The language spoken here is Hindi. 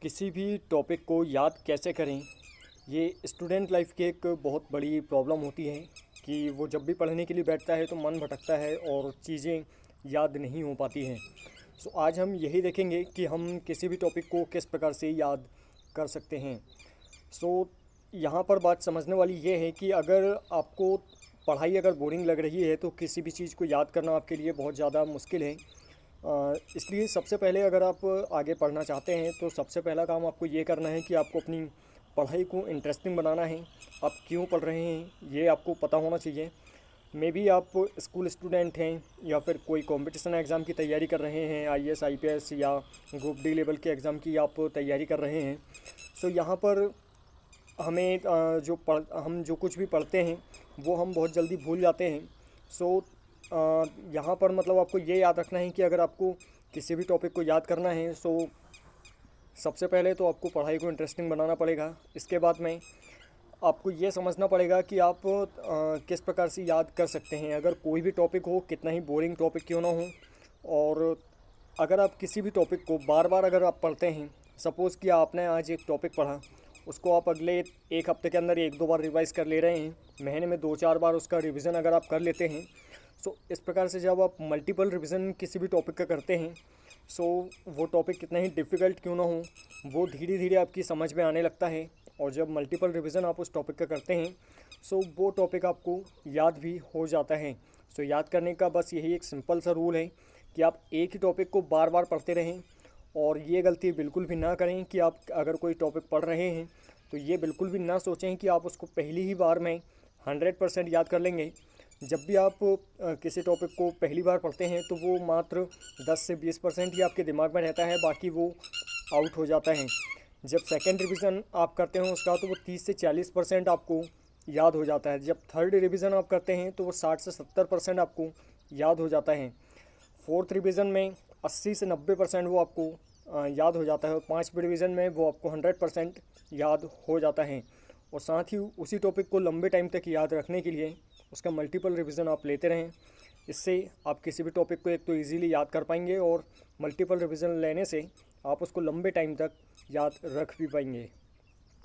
किसी भी टॉपिक को याद कैसे करें, ये स्टूडेंट लाइफ की एक बहुत बड़ी प्रॉब्लम होती है कि वो जब भी पढ़ने के लिए बैठता है तो मन भटकता है और चीज़ें याद नहीं हो पाती हैं। सो आज हम यही देखेंगे कि हम किसी भी टॉपिक को किस प्रकार से याद कर सकते हैं। सो यहाँ पर बात समझने वाली ये है कि अगर आपको पढ़ाई अगर बोरिंग लग रही है तो किसी भी चीज़ को याद करना आपके लिए बहुत ज़्यादा मुश्किल है। इसलिए सबसे पहले अगर आप आगे पढ़ना चाहते हैं तो सबसे पहला काम आपको ये करना है कि आपको अपनी पढ़ाई को इंटरेस्टिंग बनाना है। आप क्यों पढ़ रहे हैं ये आपको पता होना चाहिए। मे बी आप स्कूल स्टूडेंट हैं या फिर कोई कंपटीशन एग्ज़ाम की तैयारी कर रहे हैं, आईएएस आईपीएस या ग्रुप डी लेवल के एग्ज़ाम की आप तैयारी कर रहे हैं। सो यहाँ पर हमें हम जो कुछ भी पढ़ते हैं वो हम बहुत जल्दी भूल जाते हैं। सो यहाँ पर मतलब आपको ये याद रखना है कि अगर आपको किसी भी टॉपिक को याद करना है सबसे पहले तो आपको पढ़ाई को इंटरेस्टिंग बनाना पड़ेगा। इसके बाद में आपको ये समझना पड़ेगा कि आप किस प्रकार से याद कर सकते हैं। अगर कोई भी टॉपिक हो, कितना ही बोरिंग टॉपिक क्यों ना हो, और अगर आप किसी भी टॉपिक को बार बार अगर आप पढ़ते हैं, सपोज़ कि आपने आज एक टॉपिक पढ़ा, उसको आप अगले एक हफ्ते के अंदर एक दो बार रिवाइज़ कर ले रहे हैं, महीने में दो चार बार उसका रिवीजन अगर आप कर लेते हैं। सो इस प्रकार से जब आप मल्टीपल रिवीजन किसी भी टॉपिक का करते हैं, सो वो टॉपिक कितना ही डिफ़िकल्ट क्यों ना हो, वो धीरे धीरे आपकी समझ में आने लगता है। और जब मल्टीपल रिवीजन आप उस टॉपिक का करते हैं, सो वो टॉपिक आपको याद भी हो जाता है। सो याद करने का बस यही एक सिंपल सा रूल है कि आप एक ही टॉपिक को बार बार पढ़ते रहें। और ये गलती बिल्कुल भी ना करें कि आप अगर कोई टॉपिक पढ़ रहे हैं तो ये बिल्कुल भी ना सोचें कि आप उसको पहली ही बार में 100% याद कर लेंगे। जब भी आप किसी टॉपिक को पहली बार पढ़ते हैं तो वो मात्र 10 से 20% ही आपके दिमाग में रहता है, बाकी वो आउट हो जाता है। जब सेकंड रिवीजन आप करते हैं उसका तो वो 30 से 40% आपको याद हो जाता है। जब थर्ड रिवीजन आप करते हैं तो वो 60 से 70% आपको याद हो जाता है। फोर्थ रिवीजन में 80 से 90% वो आपको याद हो जाता है, और पाँचवें रिवीजन में वो आपको 100% याद हो जाता है। और साथ ही उसी टॉपिक को लंबे टाइम तक याद रखने के लिए उसका मल्टीपल रिवीजन आप लेते रहें। इससे आप किसी भी टॉपिक को एक तो ईज़िली याद कर पाएंगे, और मल्टीपल रिवीजन लेने से आप उसको लंबे टाइम तक याद रख भी पाएंगे।